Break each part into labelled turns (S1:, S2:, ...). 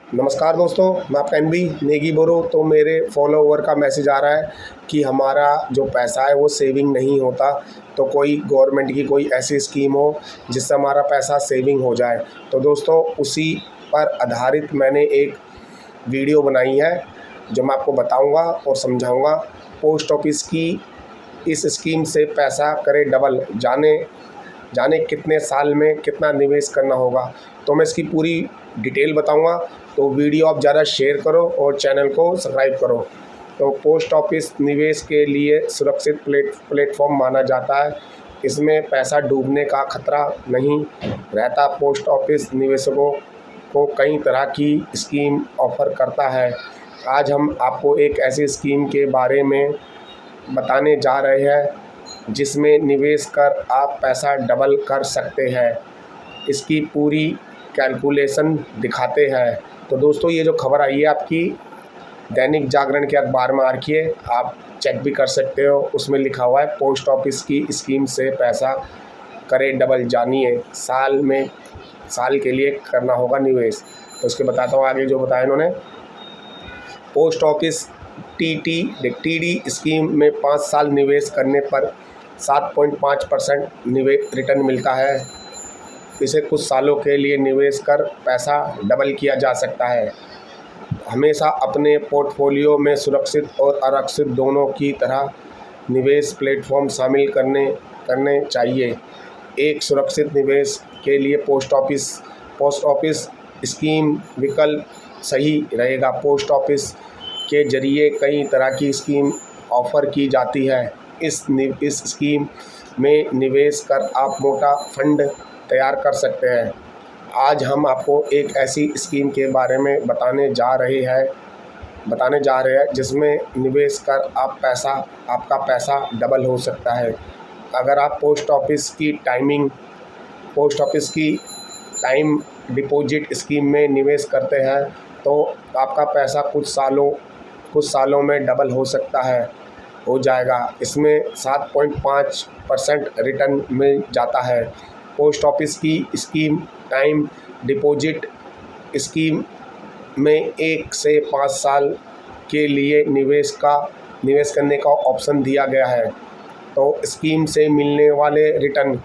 S1: नमस्कार दोस्तों, मैं आपका एनबी नेगी बोरो। तो मेरे फॉलोवर का मैसेज आ रहा है कि हमारा जो पैसा है वो सेविंग नहीं होता। तो कोई गवर्नमेंट की कोई ऐसी स्कीम हो जिससे हमारा पैसा सेविंग हो जाए। तो दोस्तों उसी पर आधारित मैंने एक वीडियो बनाई है जो मैं आपको बताऊंगा और समझाऊंगा। पोस्ट ऑफिस की इस स्कीम से पैसा करे डबल, जाने जाने कितने साल में कितना निवेश करना होगा। तो मैं इसकी पूरी डिटेल बताऊंगा। तो वीडियो आप ज़्यादा शेयर करो और चैनल को सब्सक्राइब करो। तो पोस्ट ऑफिस निवेश के लिए सुरक्षित प्लेटफॉर्म माना जाता है। इसमें पैसा डूबने का खतरा नहीं रहता। पोस्ट ऑफिस निवेशकों को कई तरह की स्कीम ऑफर करता है। आज हम आपको एक ऐसी स्कीम के बारे में बताने जा रहे हैं जिसमें निवेश कर आप पैसा डबल कर सकते हैं। इसकी पूरी कैलकुलेशन दिखाते हैं। तो दोस्तों ये जो खबर आई है आपकी दैनिक जागरण के अखबार में आ रखी है, आप चेक भी कर सकते हो। उसमें लिखा हुआ है पोस्ट ऑफिस की स्कीम से पैसा करे डबल, जानिए साल के लिए करना होगा निवेश। तो उसके बताता हूँ आगे जो बताया इन्होंने। पोस्ट ऑफिस टीडी स्कीम में 5 साल निवेश करने पर 7.5% निवेश रिटर्न मिलता है। इसे कुछ सालों के लिए निवेश कर पैसा डबल किया जा सकता है। हमेशा अपने पोर्टफोलियो में सुरक्षित और असुरक्षित दोनों की तरह निवेश प्लेटफॉर्म शामिल करने चाहिए। एक सुरक्षित निवेश के लिए पोस्ट ऑफिस स्कीम विकल्प सही रहेगा। पोस्ट ऑफिस के जरिए कई तरह की स्कीम ऑफ़र की जाती है। इस स्कीम में निवेश कर आप मोटा फंड तैयार कर सकते हैं। आज हम आपको एक ऐसी स्कीम के बारे में बताने जा रहे हैं जिसमें निवेश कर आपका पैसा डबल हो सकता है। अगर आप पोस्ट ऑफिस की टाइम डिपॉजिट स्कीम में निवेश करते हैं तो आपका पैसा कुछ सालों में डबल हो जाएगा। इसमें 7.5% रिटर्न मिल जाता है। पोस्ट ऑफिस की स्कीम टाइम डिपॉजिट स्कीम में 1 से 5 साल के लिए निवेश करने का ऑप्शन दिया गया है। तो स्कीम से मिलने वाले रिटर्न,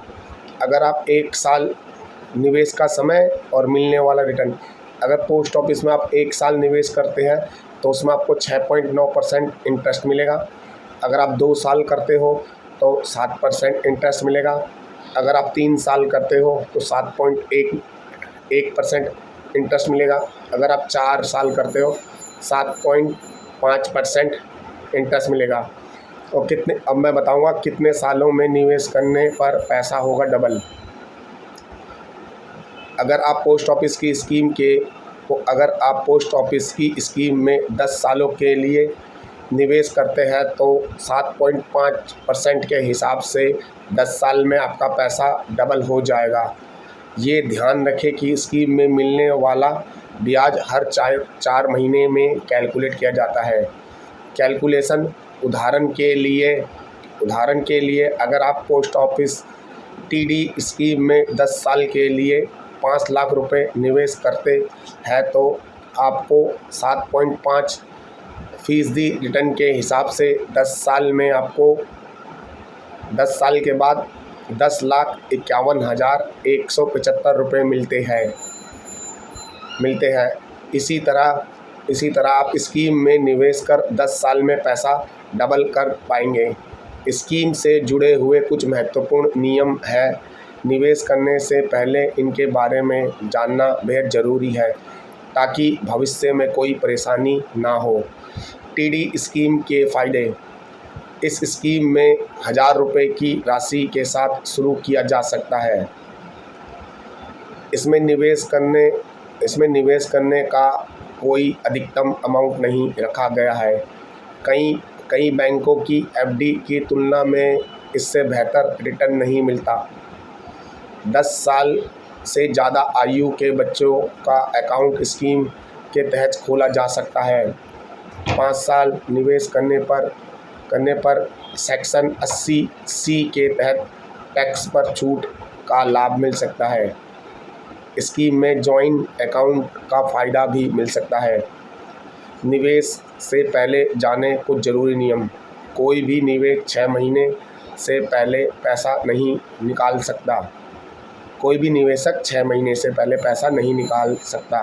S1: अगर आप 1 साल निवेश का समय और मिलने वाला रिटर्न, अगर पोस्ट ऑफिस में आप 1 साल निवेश करते हैं तो उसमें आपको 6.9% इंटरेस्ट मिलेगा। अगर आप 2 साल करते हो तो 7% इंटरेस्ट मिलेगा। अगर आप 3 साल करते हो तो 7.1% इंटरेस्ट मिलेगा। अगर आप 4 साल करते हो 7.5% इंटरेस्ट मिलेगा। और अब मैं बताऊंगा कितने सालों में निवेश करने पर पैसा होगा डबल। अगर आप पोस्ट ऑफिस की स्कीम में 10 सालों के लिए निवेश करते हैं तो 7.5% के हिसाब से 10 साल में आपका पैसा डबल हो जाएगा। ये ध्यान रखें कि स्कीम में मिलने वाला ब्याज हर 4 महीने में कैलकुलेट किया जाता है। कैलकुलेशन उदाहरण के लिए अगर आप पोस्ट ऑफिस टीडी स्कीम में 10 साल के लिए 5 लाख रुपए निवेश करते हैं तो आपको 7.5% रिटर्न के हिसाब से 10 साल के बाद 10,51,175 रुपये मिलते हैं। इसी तरह आप स्कीम में निवेश कर 10 साल में पैसा डबल कर पाएंगे। स्कीम से जुड़े हुए कुछ महत्वपूर्ण नियम हैं। निवेश करने से पहले इनके बारे में जानना बेहद ज़रूरी है ताकि भविष्य में कोई परेशानी ना हो। टीडी स्कीम के फ़ायदे। इस स्कीम में 1000 रुपये की राशि के साथ शुरू किया जा सकता है। इसमें निवेश करने का कोई अधिकतम अमाउंट नहीं रखा गया है। कई बैंकों की एफडी की तुलना में इससे बेहतर रिटर्न नहीं मिलता। 10 साल से ज़्यादा आयु के बच्चों का अकाउंट स्कीम के तहत खोला जा सकता है। 5 साल निवेश करने पर सेक्शन 80C के तहत टैक्स पर छूट का लाभ मिल सकता है। स्कीम में जॉइंट अकाउंट का फ़ायदा भी मिल सकता है। निवेश से पहले जाने कुछ ज़रूरी नियम। कोई भी निवेश 6 महीने से पहले पैसा नहीं निकाल सकता। कोई भी निवेशक 6 महीने से पहले पैसा नहीं निकाल सकता।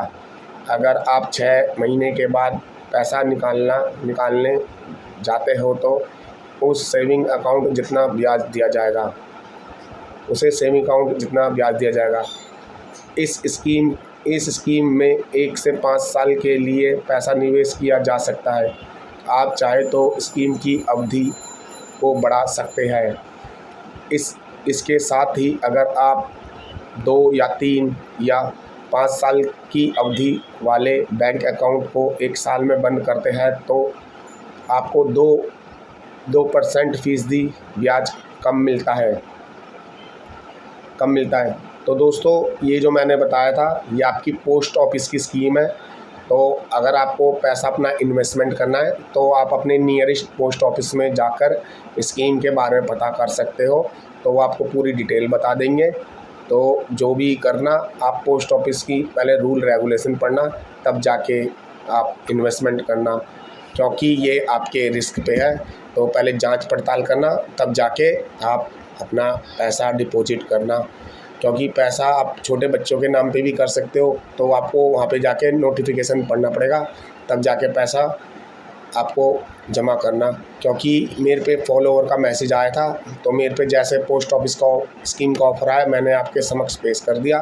S1: अगर आप 6 महीने के बाद पैसा निकालने जाते हो तो उस सेविंग अकाउंट जितना ब्याज दिया जाएगा इस स्कीम में 1 से 5 साल के लिए पैसा निवेश किया जा सकता है। आप चाहे तो स्कीम की अवधि को बढ़ा सकते हैं। इसके साथ ही अगर आप 2 या 3 या 5 साल की अवधि वाले बैंक अकाउंट को 1 साल में बंद करते हैं तो आपको 2% फ़ीसदी ब्याज कम मिलता है। तो दोस्तों, ये जो मैंने बताया था ये आपकी पोस्ट ऑफिस की स्कीम है। तो अगर आपको पैसा अपना इन्वेस्टमेंट करना है तो आप अपने नियरेस्ट पोस्ट ऑफिस में जाकर स्कीम के बारे में पता कर सकते हो, तो वो आपको पूरी डिटेल बता देंगे। तो जो भी करना, आप पोस्ट ऑफिस की पहले रूल रेगुलेशन पढ़ना, तब जाके आप इन्वेस्टमेंट करना, क्योंकि ये आपके रिस्क पे है। तो पहले जांच पड़ताल करना, तब जाके आप अपना पैसा डिपॉजिट करना, क्योंकि पैसा आप छोटे बच्चों के नाम पे भी कर सकते हो। तो आपको वहाँ पे जाके नोटिफिकेशन पढ़ना पड़ेगा, तब जाके पैसा आपको जमा करना। क्योंकि मेरे पे फॉलोवर का मैसेज आया था, तो मेरे पे जैसे पोस्ट ऑफिस का स्कीम का ऑफ़र आया, मैंने आपके समक्ष पेश कर दिया।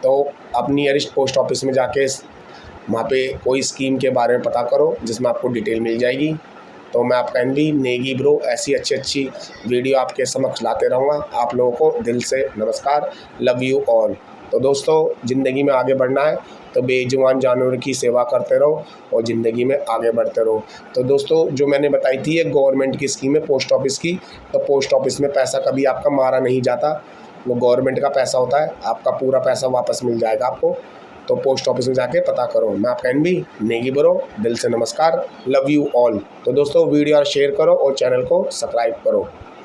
S1: तो आप नियरेस्ट पोस्ट ऑफिस में जाके वहाँ पे कोई स्कीम के बारे में पता करो, जिसमें आपको डिटेल मिल जाएगी। तो मैं आपका एनबी नेगी ब्रो ऐसी अच्छी वीडियो आपके समक्ष लाते रहूँगा। आप लोगों को दिल से नमस्कार, लव यू ऑल। तो दोस्तों, ज़िंदगी में आगे बढ़ना है तो बेजुबान जानवर की सेवा करते रहो और ज़िंदगी में आगे बढ़ते रहो। तो दोस्तों, जो मैंने बताई थी ये गवर्नमेंट की स्कीम है पोस्ट ऑफिस की। तो पोस्ट ऑफिस में पैसा कभी आपका मारा नहीं जाता, वो गवर्नमेंट का पैसा होता है, आपका पूरा पैसा वापस मिल जाएगा आपको। तो पोस्ट ऑफिस में जाके पता करो। मैं आपका एनबी नेगी ब्रो, दिल से नमस्कार, लव यू ऑल। तो दोस्तों, वीडियो शेयर करो और चैनल को सब्सक्राइब करो।